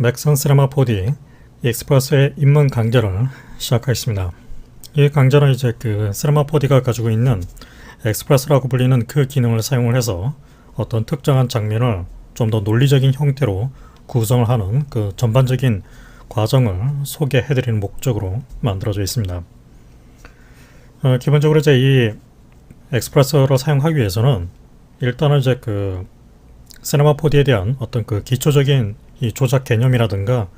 맥슨 시네마 4D 익스프레스의 입문 강좌를 시작하겠습니다. 이 강좌는 이제 그 시네마 4D가 가지고 있는 익스프레스라고 불리는 그 기능을 사용을 해서 어떤 특정한 장면을 좀 더 논리적인 형태로 구성을 하는 그 전반적인 과정을 소개해드리는 목적으로 만들어져 있습니다. 기본적으로 이제 이 익스프레스를 사용하기 위해서는 일단은 이제 그 시네마 4D에 대한 어떤 그 기초적인 이 조작 개념이라든가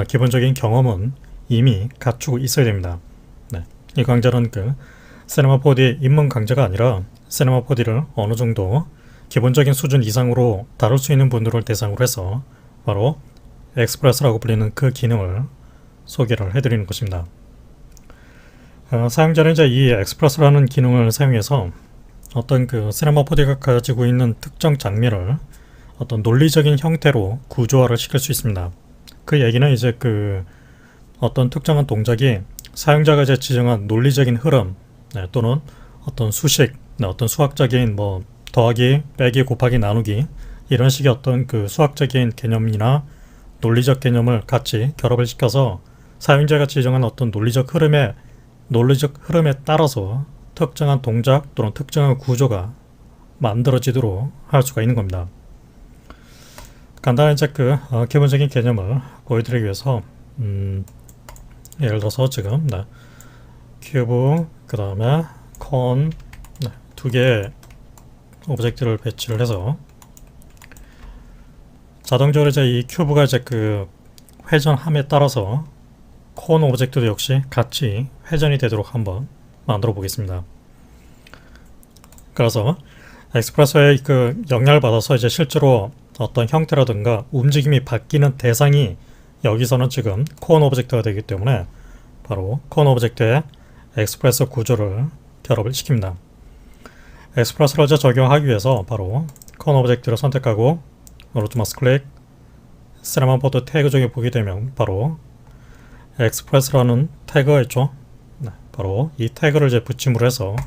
기본적인 경험은 이미 갖추고 있어야 됩니다. 네. 이 강좌는 그 시네마 4D 입문 강좌가 아니라 시네마 4D를 어느 정도 기본적인 수준 이상으로 다룰 수 있는 분들을 대상으로 해서 바로 익스프레스라고 불리는 그 기능을 소개를 해드리는 것입니다. 사용자는 이제 이 익스프레스라는 기능을 사용해서 어떤 그 시네마 4D가 가지고 있는 특정 장면을 어떤 논리적인 형태로 구조화를 시킬 수 있습니다. 그 얘기는 이제 그 어떤 특정한 동작이 사용자가 이제 지정한 논리적인 흐름 또는 어떤 수식, 어떤 수학적인 뭐 더하기, 빼기, 곱하기, 나누기 이런 식의 어떤 그 수학적인 개념이나 논리적 개념을 같이 결합을 시켜서 사용자가 지정한 어떤 논리적 흐름에 따라서 특정한 동작 또는 특정한 구조가 만들어지도록 할 수가 있는 겁니다. 간단한 이제 그 기본적인 개념을 보여드리기 위해서 예를 들어서 지금 큐브 그 다음에 콘 두 개의 오브젝트를 배치를 해서 자동적으로 이제 이 큐브가 이제 그 회전함에 따라서 콘 오브젝트도 역시 같이 회전이 되도록 한번 만들어 보겠습니다. 그래서 익스프레스의 그 영향을 받아서 이제 실제로 어떤 형태라든가 움직임이 바뀌는 대상이 여기서는 지금 콘 오브젝트가 되기 때문에 바로 콘 오브젝트에 익스프레스 구조를 결합을 시킵니다. 익스프레스를 이제 적용하기 위해서 바로 콘 오브젝트를 선택하고 오른쪽 마우스 클릭 시네마 4D 태그 중에 보게 되면 바로 익스프레스라는 태그가 있죠. 바로 이 태그를 이제 붙임으로 해서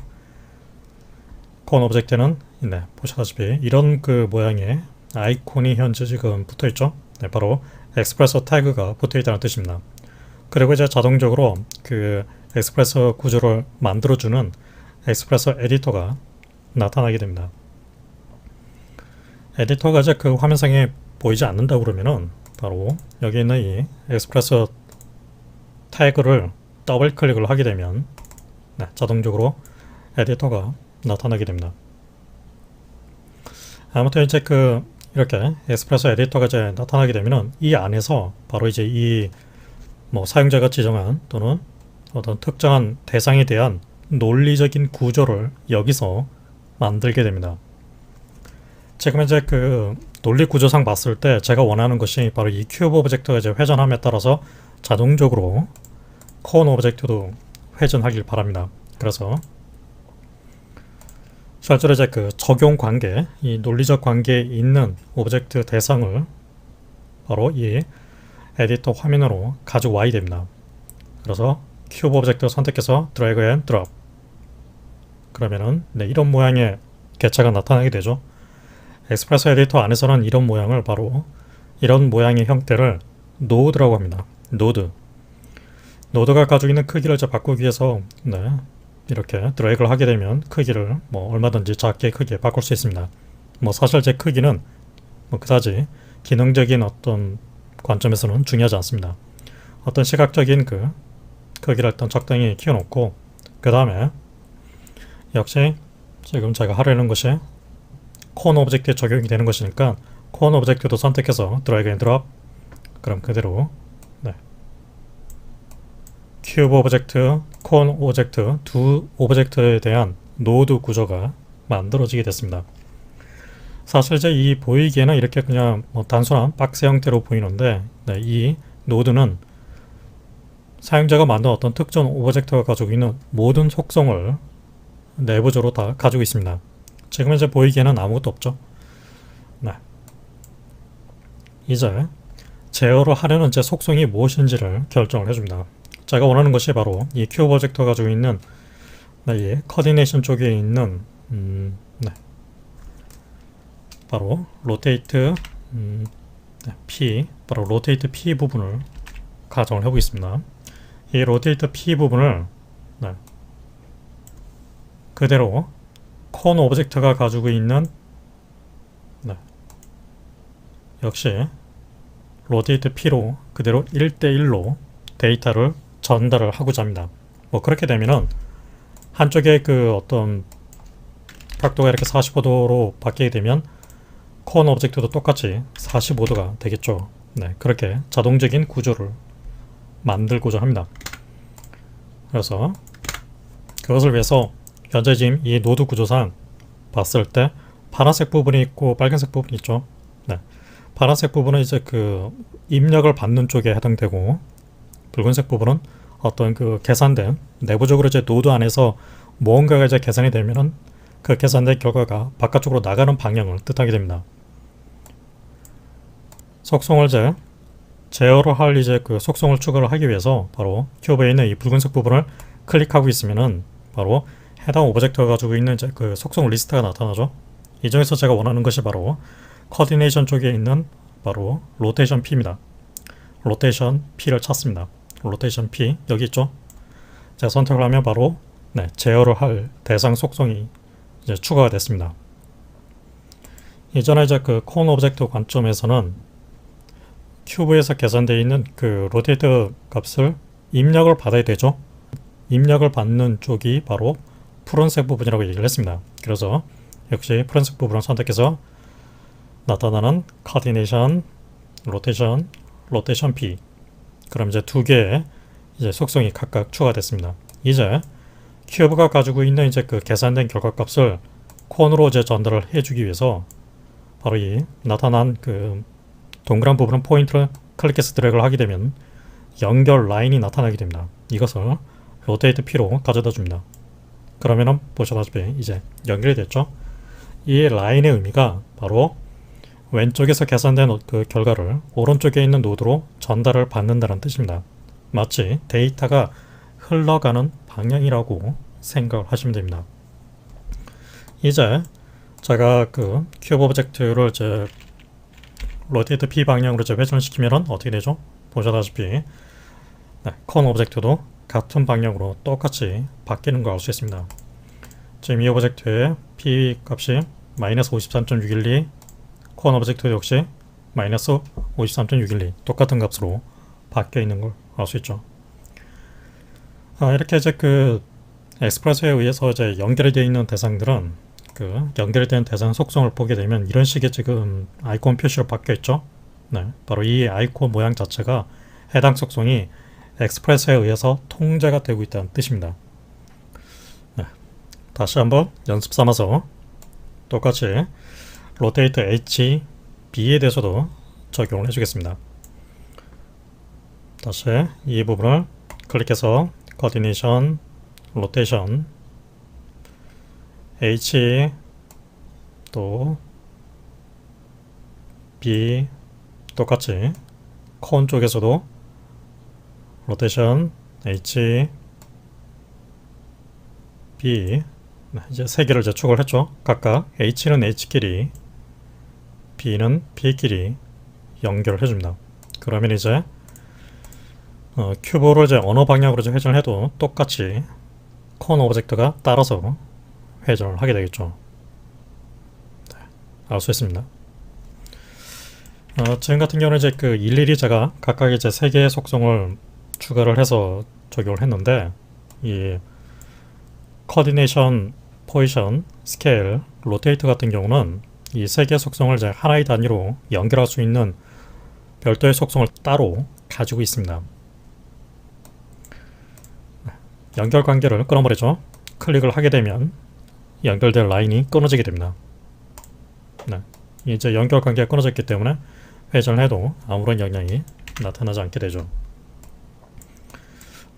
콘 오브젝트는 보시다시피 이런 그 모양의 아이콘이 현재 지금 붙어 있죠. 바로 익스프레스 태그가 붙어 있다는 뜻입니다. 그리고 이제 자동적으로 그 익스프레스 구조를 만들어주는 익스프레스 에디터가 나타나게 됩니다. 에디터가 이제 그 화면상에 보이지 않는다 그러면은 바로 여기 있는 이 익스프레스 태그를 더블 클릭을 하게 되면 자동적으로 에디터가 나타나게 됩니다. 아무튼 이제 그 이렇게 익스프레스 에디터가 이제 나타나게 되면은 이 안에서 바로 이제 이 뭐 사용자가 지정한 또는 어떤 특정한 대상에 대한 논리적인 구조를 여기서 만들게 됩니다. 지금 이제 그 논리 구조상 봤을 때 제가 원하는 것이 바로 이 큐브 오브젝트가 이제 회전함에 따라서 자동적으로 콘 오브젝트도 회전하길 바랍니다. 그래서 실제로 이제 그 적용 관계, 이 논리적 관계에 있는 오브젝트 대상을 바로 이 에디터 화면으로 가져와야 됩니다. 그래서 큐브 오브젝트를 선택해서 드래그 앤 드롭 그러면은 이런 모양의 개체가 나타나게 되죠. 익스프레스 에디터 안에서는 이런 모양을 바로 이런 모양의 형태를 노드라고 합니다. 노드가 가지고 있는 크기를 이제 바꾸기 위해서 이렇게 드래그를 하게 되면 크기를 뭐 얼마든지 작게 크게 바꿀 수 있습니다. 뭐 사실 제 크기는 뭐 그다지 기능적인 어떤 관점에서는 중요하지 않습니다. 어떤 시각적인 그 크기를 일단 적당히 키워놓고 그 다음에 역시 지금 제가 하려는 것이 콘 오브젝트에 적용이 되는 것이니까 콘 오브젝트도 선택해서 드래그 앤 드롭 그럼 그대로 큐브 오브젝트, 콘 오브젝트 두 오브젝트에 대한 노드 구조가 만들어지게 됐습니다. 사실 이제 이 보이기에는 이렇게 그냥 뭐 단순한 박스 형태로 보이는데 이 노드는 사용자가 만든 어떤 특정 오브젝트가 가지고 있는 모든 속성을 내부적으로 다 가지고 있습니다. 지금 이제 보이기에는 아무것도 없죠. 이제 제어를 하려는 제 속성이 무엇인지를 결정을 해줍니다. 제가 원하는 것이 바로 이 큐브 오브젝트가 가지고 있는 이 코디네이션 쪽에 있는 바로 로테이트 P, 바로 로테이트 P 부분을 가정을 해보겠습니다. 이 로테이트 P 부분을 그대로 콘 오브젝트가 가지고 있는 역시 로테이트 P로 그대로 1대1로 데이터를 전달을 하고자 합니다. 뭐 그렇게 되면은 한쪽에 그 어떤 각도가 이렇게 45도로 바뀌게 되면 콘 오브젝트도 똑같이 45도가 되겠죠. 그렇게 자동적인 구조를 만들고자 합니다. 그래서 그것을 위해서 현재 지금 이 노드 구조상 봤을 때 파란색 부분이 있고 빨간색 부분이 있죠. 파란색 부분은 이제 그 입력을 받는 쪽에 해당되고, 붉은색 부분은 어떤 그 계산된 내부적으로 이제 노드 안에서 무언가가 이제 계산이 되면은 그 계산된 결과가 바깥쪽으로 나가는 방향을 뜻하게 됩니다. 속성을 이제 제어를 할 이제 그 속성을 추가를 하기 위해서 바로 큐브에 있는 이 붉은색 부분을 클릭하고 있으면은 바로 해당 오브젝트가 가지고 있는 이제 그 속성 리스트가 나타나죠. 이 중에서 제가 원하는 것이 바로 코디네이션 쪽에 있는 바로 로테이션 P입니다. 로테이션 P를 찾습니다. 로테이션 P 여기 있죠. 제가 선택을 하면 바로 제어를 할 대상 속성이 이제 추가가 됐습니다. 이전에 이제 그 콘 오브젝트 관점에서는 큐브에서 계산되어 있는 그 로테이트 값을 입력을 받아야 되죠. 입력을 받는 쪽이 바로 푸른색 부분이라고 얘기를 했습니다. 그래서 역시 푸른색 부분을 선택해서 나타나는 코디네이션, 로테이션 P. 그럼 이제 두 개의 이제 속성이 각각 추가됐습니다. 이제 큐브가 가지고 있는 이제 그 계산된 결과값을 콘으로 이제 전달을 해주기 위해서 바로 이 나타난 그 동그란 부분은 포인트를 클릭해서 드래그를 하게 되면 연결 라인이 나타나게 됩니다. 이것을 로테이트 P로 가져다 줍니다. 그러면은 보시다시피 이제 연결이 됐죠. 이 라인의 의미가 바로 왼쪽에서 계산된 그 결과를 오른쪽에 있는 노드로 전달을 받는다는 뜻입니다. 마치 데이터가 흘러가는 방향이라고 생각을 하시면 됩니다. 이제 제가 그 큐브 오브젝트를 이제 로테이트 P 방향으로 이제 회전시키면 어떻게 되죠? 보시다시피 콘 오브젝트도 같은 방향으로 똑같이 바뀌는 걸 알 수 있습니다. 지금 이 오브젝트의 P 값이 마이너스 53.612, 콘 오브젝트 역시 마이너스 53.612 똑같은 값으로 바뀌어 있는 걸 알 수 있죠. 이렇게 이제 그 엑스프레소에 의해서 이제 연결되어 있는 대상들은 그 연결된 대상 속성을 보게 되면 이런 식의 지금 아이콘 표시로 바뀌어 있죠. 바로 이 아이콘 모양 자체가 해당 속성이 엑스프레소에 의해서 통제가 되고 있다는 뜻입니다. 다시 한번 연습 삼아서 똑같이 로테이트 H, B에 대해서도 적용을 해주겠습니다. 다시 이 부분을 클릭해서 코디네이션, 로테이션, H 또 B 똑같이 콘 쪽에서도 로테이션 H, B 이제 세 개를 추가를 했죠. 각각 H는 H끼리, B는 B끼리 연결을 해줍니다. 그러면 이제 큐브로 이제 어느 방향으로 이제 회전을 해도 똑같이 콘 오브젝트가 따라서 회전을 하게 되겠죠. 알 수 있습니다. 지금 같은 경우는 이제 그 일일이 제가 각각 이제 세 개의 속성을 추가를 해서 적용을 했는데, 이 코디네이션, 포지션, 스케일, 로테이트 같은 경우는 이 세 개의 속성을 이제 하나의 단위로 연결할 수 있는 별도의 속성을 따로 가지고 있습니다. 연결 관계를 끊어버리죠. 클릭을 하게 되면 연결될 라인이 끊어지게 됩니다. 이제 연결 관계가 끊어졌기 때문에 회전을 해도 아무런 영향이 나타나지 않게 되죠.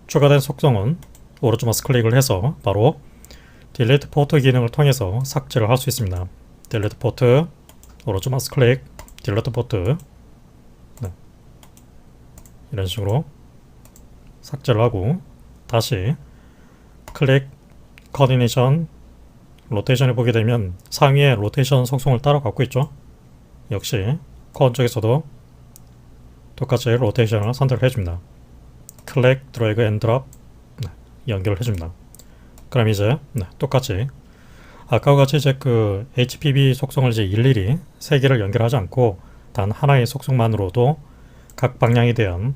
추가된 속성은 오른쪽 마우스 클릭을 해서 바로 딜리트 포트 기능을 통해서 삭제를 할 수 있습니다. 딜리트 포트, 오른쪽 마우스 클릭, 딜리트 포트, 이런 식으로 삭제를 하고, 다시 클릭, 코디네이션, 로테이션을 보게 되면 상위에 로테이션 속성을 따로 갖고 있죠. 역시 콘 쪽에서도 똑같이 로테이션을 선택을 해줍니다. 클릭, 드래그 앤 드롭 연결을 해줍니다. 그럼 이제 똑같이 아까와 같이 이제 그 HPV 속성을 이제 일일이 세 개를 연결하지 않고 단 하나의 속성만으로도 각 방향에 대한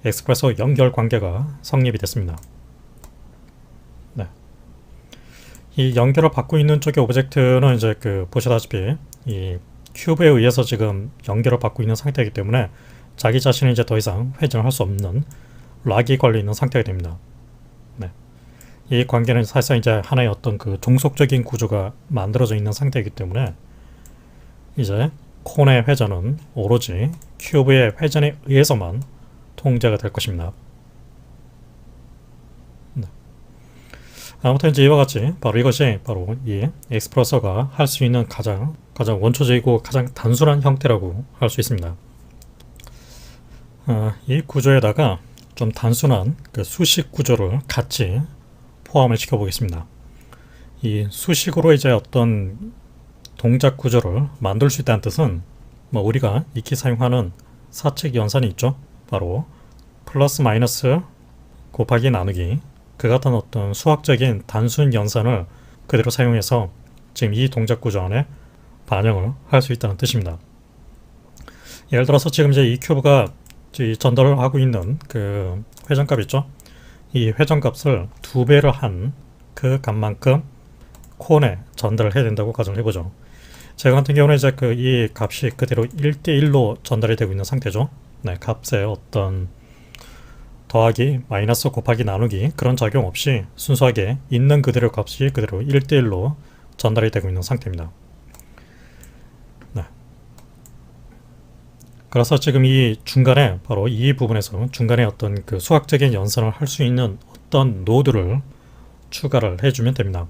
엑스프레소 연결 관계가 성립이 됐습니다. 이 연결을 받고 있는 쪽의 오브젝트는 이제 그 보시다시피 이 큐브에 의해서 지금 연결을 받고 있는 상태이기 때문에 자기 자신이 이제 더 이상 회전을 할 수 없는 락이 걸려 있는 상태가 됩니다. 이 관계는 사실상 이제 하나의 어떤 그 종속적인 구조가 만들어져 있는 상태이기 때문에 이제 콘의 회전은 오로지 큐브의 회전에 의해서만 통제가 될 것입니다. 아무튼 이제 이와 같이 바로 이것이 바로 이 엑스프레서가 할 수 있는 가장 원초적이고 가장 단순한 형태라고 할 수 있습니다. 이 구조에다가 좀 단순한 그 수식 구조를 같이 포함을 시켜 보겠습니다. 이 수식으로 이제 어떤 동작 구조를 만들 수 있다는 뜻은 뭐 우리가 익히 사용하는 사칙 연산이 있죠. 바로 플러스 마이너스 곱하기 나누기 그 같은 어떤 수학적인 단순 연산을 그대로 사용해서 지금 이 동작 구조 안에 반영을 할 수 있다는 뜻입니다. 예를 들어서 지금 이제 이 큐브가 전달을 하고 있는 그 회전값 있죠. 이 회전값을 2배를 한 그 값만큼 콘에 전달을 해야 된다고 가정을 해보죠. 제가 같은 경우는 이제 그 이 값이 그대로 1대1로 전달이 되고 있는 상태죠. 값에 어떤 더하기, 마이너스, 곱하기, 나누기 그런 작용 없이 순수하게 있는 그대로 값이 그대로 1대1로 전달이 되고 있는 상태입니다. 그래서 지금 이 중간에 바로 이 부분에서 중간에 어떤 그 수학적인 연산을 할 수 있는 어떤 노드를 추가를 해주면 됩니다.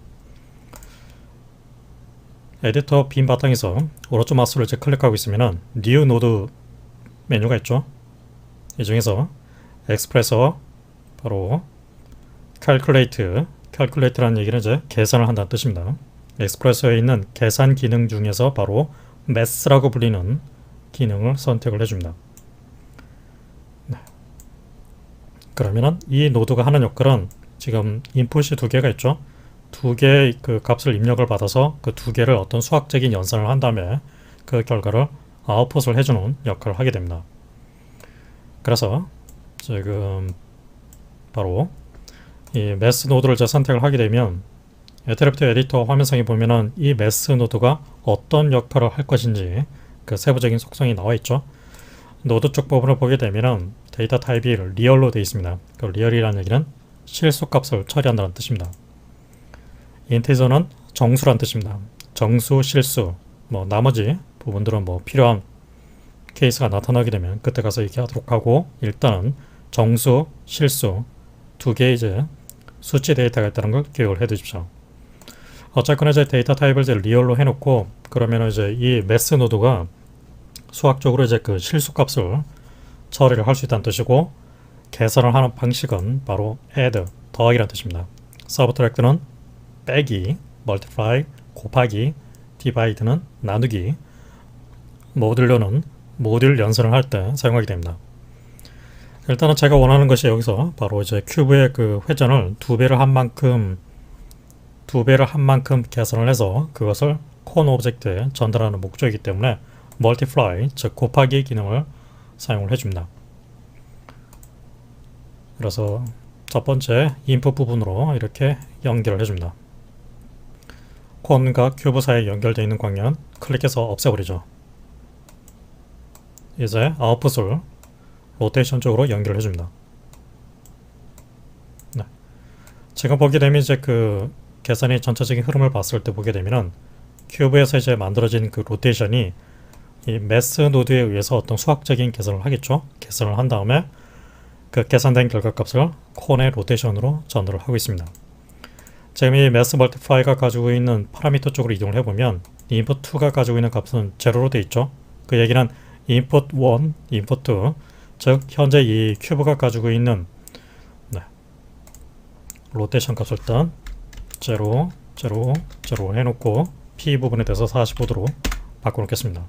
에디터 빈 바탕에서 오른쪽 마우스를 이제 클릭하고 있으면은 New 노드 메뉴가 있죠. 이 중에서 엑스프레서 바로 calculate라는 얘기는 이제 계산을 한다는 뜻입니다. 엑스프레서에 있는 계산 기능 중에서 바로 math라고 불리는 기능을 선택을 해줍니다. 그러면은 이 노드가 하는 역할은 지금 인풋이 두 개가 있죠. 두 개의 그 값을 입력을 받아서 그 두 개를 어떤 수학적인 연산을 한 다음에 그 결과를 아웃풋을 해주는 역할을 하게 됩니다. 그래서 지금 바로 이 매스 노드를 제가 선택을 하게 되면 인터랙티브 에디터 화면상에 보면은 이 매스 노드가 어떤 역할을 할 것인지 그 세부적인 속성이 나와 있죠. 노드 쪽 부분을 보게 되면은 데이터 타입이 리얼로 되어 있습니다. 그 리얼이라는 얘기는 실수값을 처리한다는 뜻입니다. 인티저는 정수란 뜻입니다. 정수, 실수, 뭐 나머지 부분들은 뭐 필요한 케이스가 나타나게 되면 그때 가서 이렇게 하도록 하고 일단은 정수, 실수 두 개의 이제 수치 데이터가 있다는 걸 기억을 해 두십시오. 어쨌거나 이제 데이터 타입을 이제 리얼로 해놓고 그러면 이제 이 매스 노드가 수학적으로 이제 그 실수값을 처리를 할 수 있다는 뜻이고 계산을 하는 방식은 바로 add, 더하기라는 뜻입니다. subtract는 빼기, multiply, 곱하기, divide는 나누기, 모듈로는 모듈 연산을 할 때 사용하게 됩니다. 일단은 제가 원하는 것이 여기서 바로 이제 큐브의 그 회전을 두 배를 한 만큼 계산을 해서 그것을 콘 오브젝트에 전달하는 목적이기 때문에 multiply, 즉 곱하기 기능을 사용을 해줍니다. 그래서 첫 번째 인풋 부분으로 이렇게 연결을 해줍니다. 콘과 큐브 사이에 연결되어 있는 광면 클릭해서 없애버리죠. 이제 아웃풋을 로테이션 쪽으로 연결을 해줍니다. 지금 보게 되면 이제 그 계산의 전체적인 흐름을 봤을 때 보게 되면은 큐브에서 이제 만들어진 그 로테이션이 이 매스 노드에 의해서 어떤 수학적인 계산을 하겠죠. 계산을 한 다음에 그 계산된 결과값을 콘의 로테이션으로 전달을 하고 있습니다. 지금 이 매스 멀티플라이가 가지고 있는 파라미터 쪽으로 이동을 해보면 인풋 2가 가지고 있는 값은 제로로 되어 있죠. 그 얘기는 인풋 1, 인풋 2, 즉 현재 이 큐브가 가지고 있는 로테이션 값을 일단 0, 0, 0 해놓고 P 부분에 대해서 45도로 바꿔놓겠습니다.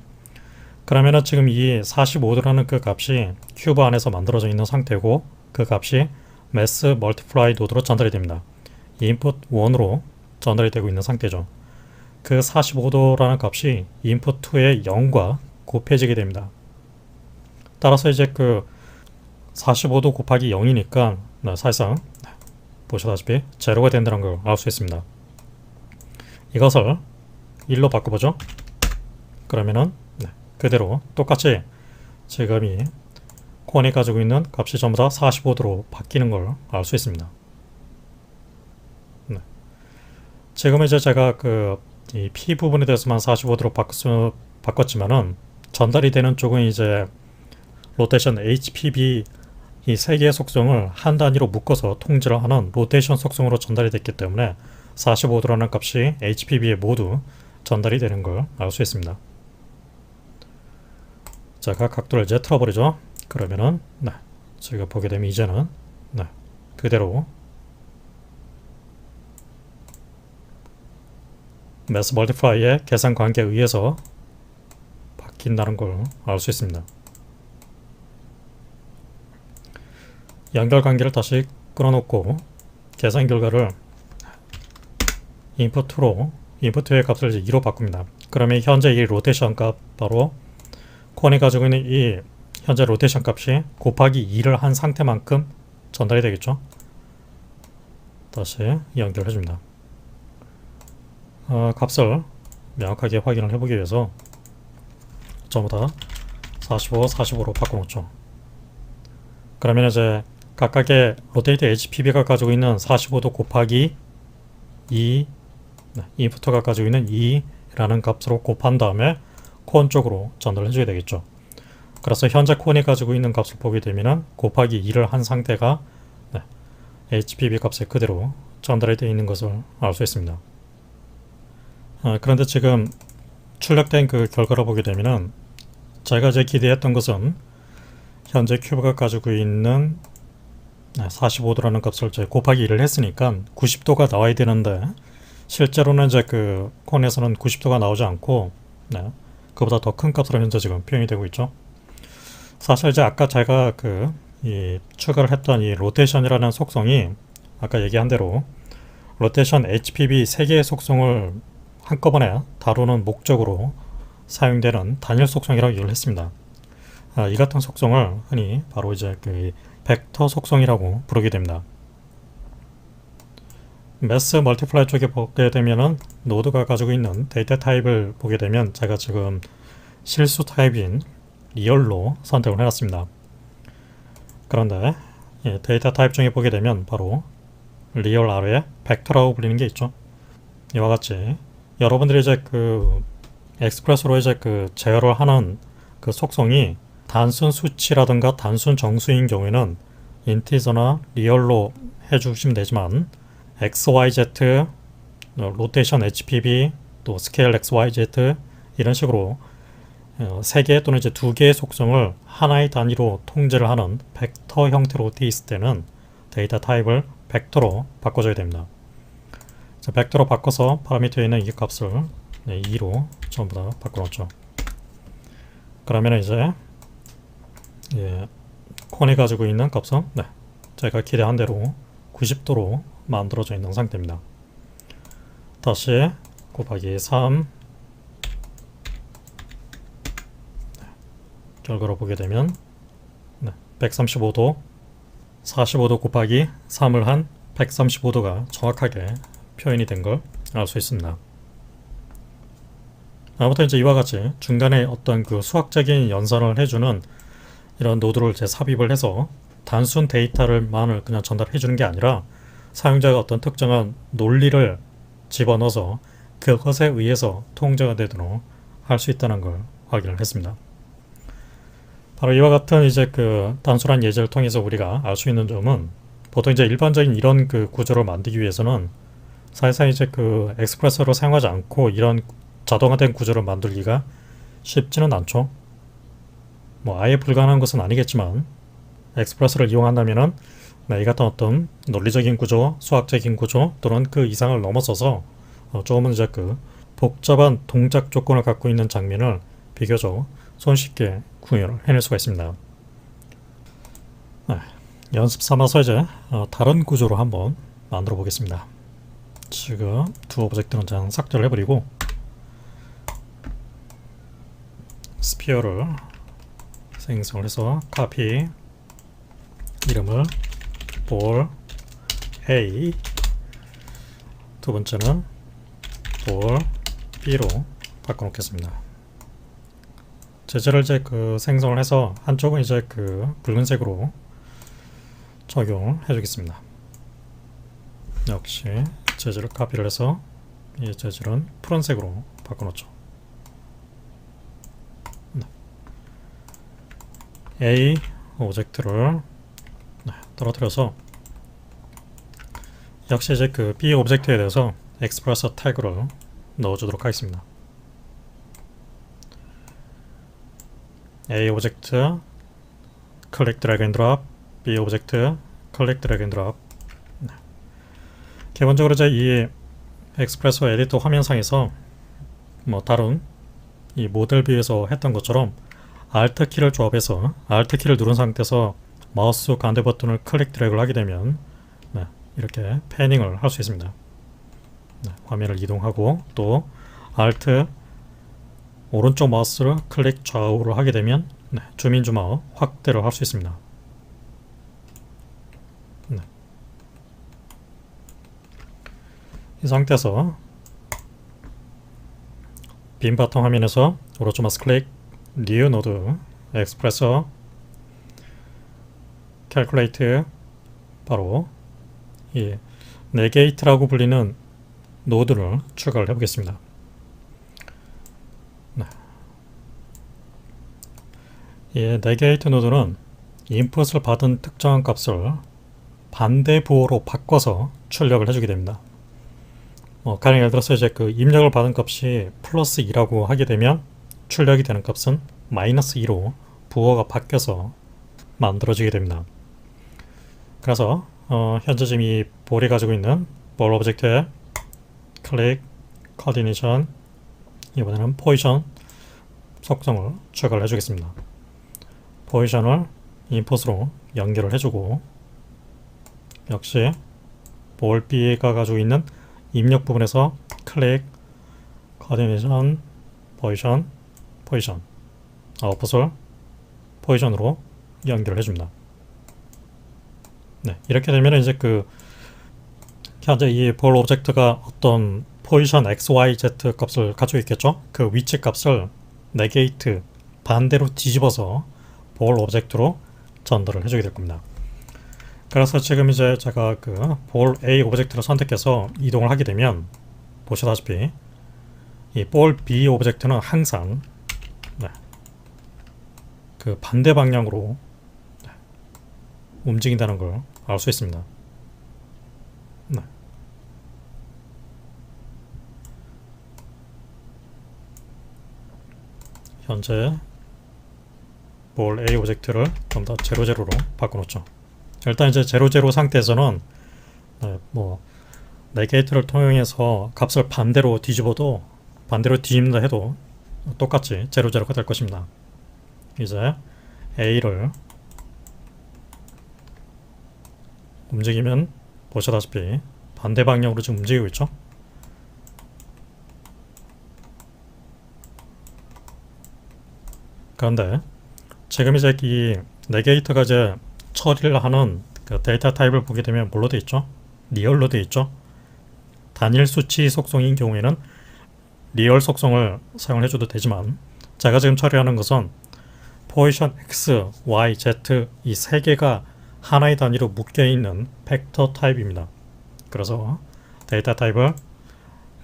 그러면은 지금 이 45도라는 그 값이 큐브 안에서 만들어져 있는 상태고 그 값이 매스 멀티플라이 노드로 전달이 됩니다. 인풋 1으로 전달이 되고 있는 상태죠. 그 45도라는 값이 인풋 2의 0과 곱해지게 됩니다. 따라서 이제 그 45도 곱하기 0이니까 사실상 보시다시피 제로가 된다는 걸 알 수 있습니다. 이것을 1로 바꿔보죠. 그러면은 그대로 똑같이 지금 이 콘이 가지고 있는 값이 전부 다 45도로 바뀌는 걸 알 수 있습니다. 지금 이제 제가 이 P 부분에 대해서만 45도로 바꿨지만은 전달이 되는 쪽은 이제 로테이션 HPB 이 세 개의 속성을 한 단위로 묶어서 통제를 하는 로테이션 속성으로 전달이 됐기 때문에 45도라는 값이 HPB에 모두 전달이 되는 걸 알 수 있습니다. 자, 각 각도를 이제 틀어버리죠. 그러면은 제가 보게 되면 이제는 그대로 매스 멀티플라이의 계산 관계에 의해서 바뀐다는 걸 알 수 있습니다. 연결 관계를 다시 끊어놓고 계산 결과를 인풋2의 값을 이제 2로 바꿉니다. 그러면 현재 이 로테이션 값 바로 콘이 가지고 있는 이 현재 로테이션 값이 곱하기 2를 한 상태만큼 전달이 되겠죠. 다시 연결해줍니다. 값을 명확하게 확인을 해보기 위해서 전부 다 45, 45로 바꿔놓죠. 그러면 이제 각각의 로테이트 HPB가 가지고 있는 45도 곱하기 2, 인풋가 가지고 있는 2라는 값으로 곱한 다음에 콘 쪽으로 전달을 해줘야 되겠죠. 그래서 현재 콘이 가지고 있는 값을 보게 되면 곱하기 2를 한 상태가 HPB 값에 그대로 전달이 되어 있는 것을 알 수 있습니다. 그런데 지금 출력된 그 결과를 보게 되면 제가 이제 기대했던 것은 현재 큐브가 가지고 있는 45도라는 값을 이제 곱하기 1을 했으니까 90도가 나와야 되는데 실제로는 이제 그 콘에서는 90도가 나오지 않고 그보다 더 큰 값으로 현재 지금 표현이 되고 있죠. 사실 이제 아까 제가 이 추가를 했던 이 로테이션이라는 속성이 아까 얘기한 대로 로테이션 HPB 3개의 속성을 한꺼번에 다루는 목적으로 사용되는 단일 속성이라고 얘기를 했습니다. 이 같은 속성을 흔히 바로 이제 그 벡터 속성이라고 부르게 됩니다. 매스 멀티플라이 쪽에 보게 되면은 노드가 가지고 있는 데이터 타입을 보게 되면 제가 지금 실수 타입인 리얼로 선택을 해놨습니다. 그런데 데이터 타입 중에 보게 되면 바로 리얼 아래에 벡터라고 불리는 게 있죠. 이와 같이 여러분들이 이제 그 엑스프레스로 이제 그 제어를 하는 그 속성이 단순 수치라든가 단순 정수인 경우에는 인티저나 리얼로 해주시면 되지만 XYZ, 로테이션 HPB, 또 스케일 XYZ 이런 식으로 3개 또는 이제 2개의 속성을 하나의 단위로 통제를 하는 벡터 형태로 되어 있을 때는 데이터 타입을 벡터로 바꿔줘야 됩니다. 자, 벡터로 바꿔서 파라미터에 있는 이 값을 2로 전부 다 바꿔놓죠. 그러면 이제 콘이 가지고 있는 값은 제가 기대한 대로 90도로 만들어져 있는 상태입니다. 다시 곱하기 3 결과로 보게 되면 135도 45도 곱하기 3을 한 135도가 정확하게 표현이 된 걸 알 수 있습니다. 아무튼 이제 이와 같이 중간에 어떤 그 수학적인 연산을 해주는 이런 노드를 삽입을 해서 단순 데이터를만을 그냥 전달해 주는 게 아니라 사용자가 어떤 특정한 논리를 집어넣어서 그것에 의해서 통제가 되도록 할 수 있다는 걸 확인을 했습니다. 바로 이와 같은 이제 그 단순한 예제를 통해서 우리가 알 수 있는 점은 보통 이제 일반적인 이런 그 구조를 만들기 위해서는 사실상 이제 그 엑스프레서를 사용하지 않고 이런 자동화된 구조를 만들기가 쉽지는 않죠. 뭐 아예 불가능한 것은 아니겠지만 엑스프레서를 이용한다면은 이 같은 어떤 논리적인 구조, 수학적인 구조 또는 그 이상을 넘어서서 조금은 이제 그 복잡한 동작 조건을 갖고 있는 장면을 비교적 손쉽게 구현을 해낼 수가 있습니다. 네, 연습 삼아서 이제 다른 구조로 한번 만들어 보겠습니다. 지금 두 오브젝트는 그냥 삭제를 해버리고 스피어를 생성을 해서 카피, 이름을 볼 A, 두 번째는 볼 B로 바꿔놓겠습니다. 재질을 이제 생성을 해서 한쪽은 이제 붉은색으로 적용을 해주겠습니다. 역시 재질을 카피를 해서 이 재질은 푸른색으로 바꿔놓죠. A 오브젝트를 떨어뜨려서 역시 이제 B 오브젝트에 대해서 express 태그를 넣어주도록 하겠습니다. A 오브젝트 클릭 드래그 앤 드롭, B 오브젝트 클릭 드래그 앤 드롭. 기본적으로 이제 이 엑스프레소 에디터 화면상에서 다른 이 모델 뷰에서 했던 것처럼 Alt 키를 조합해서 Alt 키를 누른 상태에서 마우스 가운데 버튼을 클릭 드래그를 하게 되면 이렇게 패닝을 할 수 있습니다. 화면을 이동하고 또 Alt 오른쪽 마우스를 클릭 좌우로 하게 되면 줌인 줌아웃 확대를 할 수 있습니다. 이 상태에서 빈 바탕 화면에서 오른쪽 마우스 클릭, 뉴 노드, 엑스프레서, 캘큘레이트, 바로 이 네게이트라고 불리는 노드를 추가를 해보겠습니다. 이 네게이트 노드는 인풋을 받은 특정한 값을 반대 부호로 바꿔서 출력을 해주게 됩니다. 가령 예를 들어서 이제 입력을 받은 값이 플러스 2라고 하게 되면 출력이 되는 값은 마이너스 2로 부호가 바뀌어서 만들어지게 됩니다. 그래서 현재 지금 이 볼이 가지고 있는 볼 오브젝트에 클릭, 코디네이션, 이번에는 포지션 속성을 추가를 해주겠습니다. 포지션을 인풋으로 연결을 해주고 역시 볼 B가 가지고 있는 입력 부분에서 클릭, 코디네이션, 포지션, 아웃풋을 포지션으로 연결을 해줍니다. 이렇게 되면 이제 현재 이 볼 오브젝트가 어떤 포지션 x, y, z 값을 가지고 있겠죠. 그 위치 값을 네게이트 반대로 뒤집어서 볼 오브젝트로 전달을 해주게 될 겁니다. 그래서 지금 이제 제가 볼 A 오브젝트를 선택해서 이동을 하게 되면 보시다시피 이 볼 B 오브젝트는 항상 반대 방향으로 움직인다는 걸 알 수 있습니다. 현재 볼 A 오브젝트를 좀 더 00로 바꿔놓죠. 일단 이제 00 상태에서는 네게이트를 통해서 값을 반대로 뒤집어도 반대로 뒤집는다 해도 똑같이 00가 될 것입니다. 이제 A를 움직이면 보시다시피 반대 방향으로 지금 움직이고 있죠. 그런데 지금 이제 이 네게이트가 이제 처리를 하는 데이터 타입을 보게 되면 뭘로 되어 있죠? 리얼로 되어 있죠. 단일 수치 속성인 경우에는 리얼 속성을 사용을 해줘도 되지만 제가 지금 처리하는 것은 포지션 x, y, z 이 세 개가 하나의 단위로 묶여있는 벡터 타입입니다. 그래서 데이터 타입을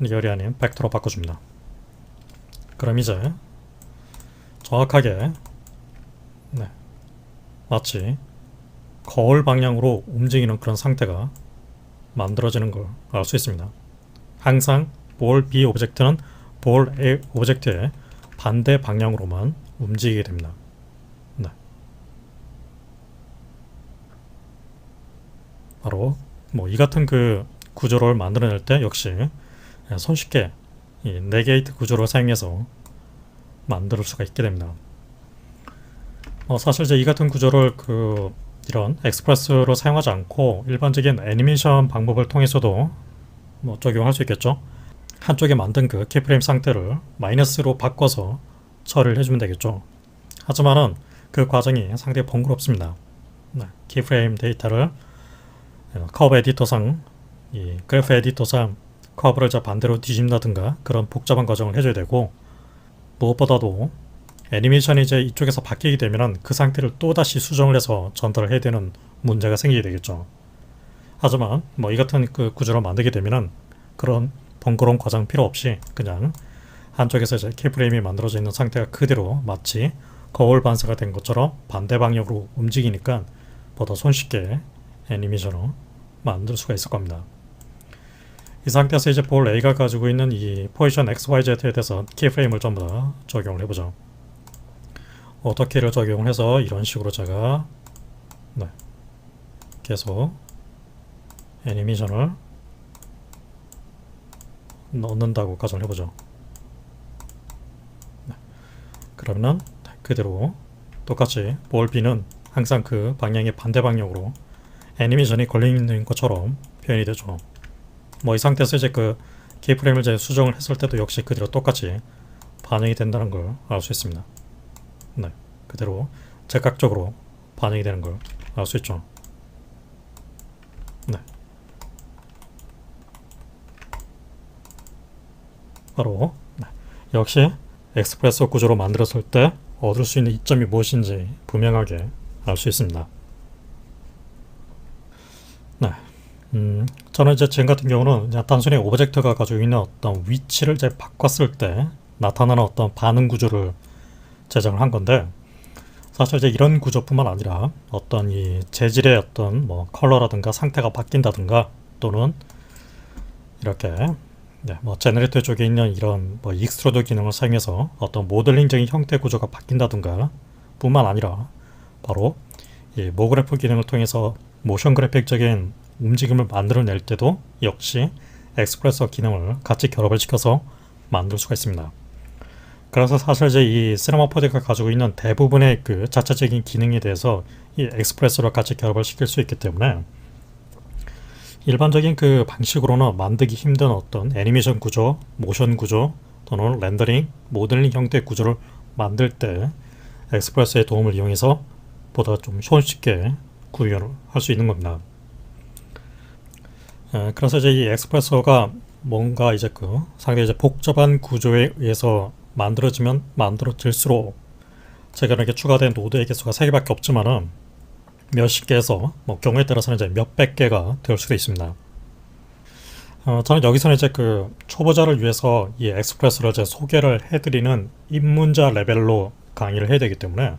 리얼이 아닌 벡터로 바꿔줍니다. 그럼 이제 정확하게 마치 거울 방향으로 움직이는 그런 상태가 만들어지는 걸 알 수 있습니다. 항상 볼 B 오브젝트는 볼 A 오브젝트의 반대 방향으로만 움직이게 됩니다. 바로 이 같은 구조를 만들어낼 때 역시 손쉽게 이 네게이트 구조를 사용해서 만들 수가 있게 됩니다. 사실 이제 이 같은 구조를 이런 엑스프레스로 사용하지 않고 일반적인 애니메이션 방법을 통해서도 적용할 수 있겠죠. 한쪽에 만든 그 키프레임 상태를 마이너스로 바꿔서 처리를 해주면 되겠죠. 하지만은 그 과정이 상당히 번거롭습니다. 네, 키프레임 데이터를 커브 에디터상, 이 그래프 에디터상 커브를 반대로 뒤집는다든가 그런 복잡한 과정을 해줘야 되고, 무엇보다도 애니메이션이 이제 이쪽에서 바뀌게 되면 그 상태를 또다시 수정을 해서 전달을 해야 되는 문제가 생기게 되겠죠. 하지만 이 같은 그 구조를 만들게 되면 그런 번거로운 과정 필요 없이 그냥 한쪽에서 이제 키프레임이 만들어져 있는 상태가 그대로 마치 거울 반사가 된 것처럼 반대 방향으로 움직이니까 보다 손쉽게 애니메이션을 만들 수가 있을 겁니다. 이 상태에서 이제 볼 A가 가지고 있는 이 포지션 XYZ에 대해서 키프레임을 전부 다 적용을 해보죠. 오토키를 적용을 해서 이런 식으로 제가 계속 애니메이션을 넣는다고 가정을 해보죠. 그러면 그대로 똑같이 볼 B는 항상 그 방향의 반대 방향으로 애니메이션이 걸려있는 것처럼 표현이 되죠. 이 상태에서 이제 그 키프레임을 이제 수정을 했을 때도 역시 그대로 똑같이 반영이 된다는 걸 알 수 있습니다. 그대로 즉각적으로 반영이 되는 걸 알 수 있죠. 바로 역시 엑스프레소 구조로 만들었을 때 얻을 수 있는 이점이 무엇인지 분명하게 알 수 있습니다. 저는 이제 지금 같은 경우는 그냥 단순히 오브젝트가 가지고 있는 어떤 위치를 이제 바꿨을 때 나타나는 어떤 반응 구조를 제작을 한 건데, 사실 이제 이런 구조뿐만 아니라 어떤 이 재질의 어떤 컬러라든가 상태가 바뀐다든가, 또는 이렇게 제너레이터 쪽에 있는 이런 익스트루드 기능을 사용해서 어떤 모델링적인 형태 구조가 바뀐다든가 뿐만 아니라 바로 이 모그래프 기능을 통해서 모션 그래픽적인 움직임을 만들어낼 때도 역시 엑스프레소 기능을 같이 결합을 시켜서 만들 수가 있습니다. 그래서 사실 이제 이 시네마포드가 가지고 있는 대부분의 그 자체적인 기능에 대해서 이 엑스프레소를 같이 결합을 시킬 수 있기 때문에 일반적인 그 방식으로는 만들기 힘든 어떤 애니메이션 구조, 모션 구조 또는 렌더링, 모델링 형태의 구조를 만들 때 엑스프레소의 도움을 이용해서 보다 좀 손쉽게 구현을 할 수 있는 겁니다. 그래서 이제 이 엑스프레소가 뭔가 이제 상당히 이제 복잡한 구조에 의해서 만들어지면 만들어질수록 제가 이렇게 추가된 노드의 개수가 3개밖에 없지만은 몇십 개에서 경우에 따라서는 이제 몇백 개가 될 수도 있습니다. 저는 여기서는 이제 그 초보자를 위해서 이 엑스프레소를 이제 소개를 해드리는 입문자 레벨로 강의를 해야 되기 때문에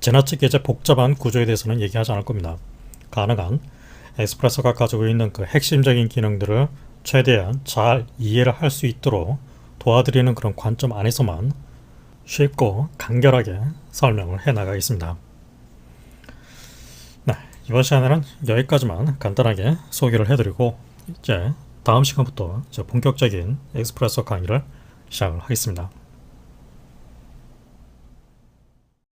지나치게 이제 복잡한 구조에 대해서는 얘기하지 않을 겁니다. 가능한 엑스프레소가 가지고 있는 그 핵심적인 기능들을 최대한 잘 이해를 할 수 있도록 도와드리는 그런 관점 안에서만 쉽고 간결하게 설명을 해 나가겠습니다. 이번 시간에는 여기까지만 간단하게 소개를 해드리고 이제 다음 시간부터 본격적인 엑스프레소 강의를 시작을 하겠습니다.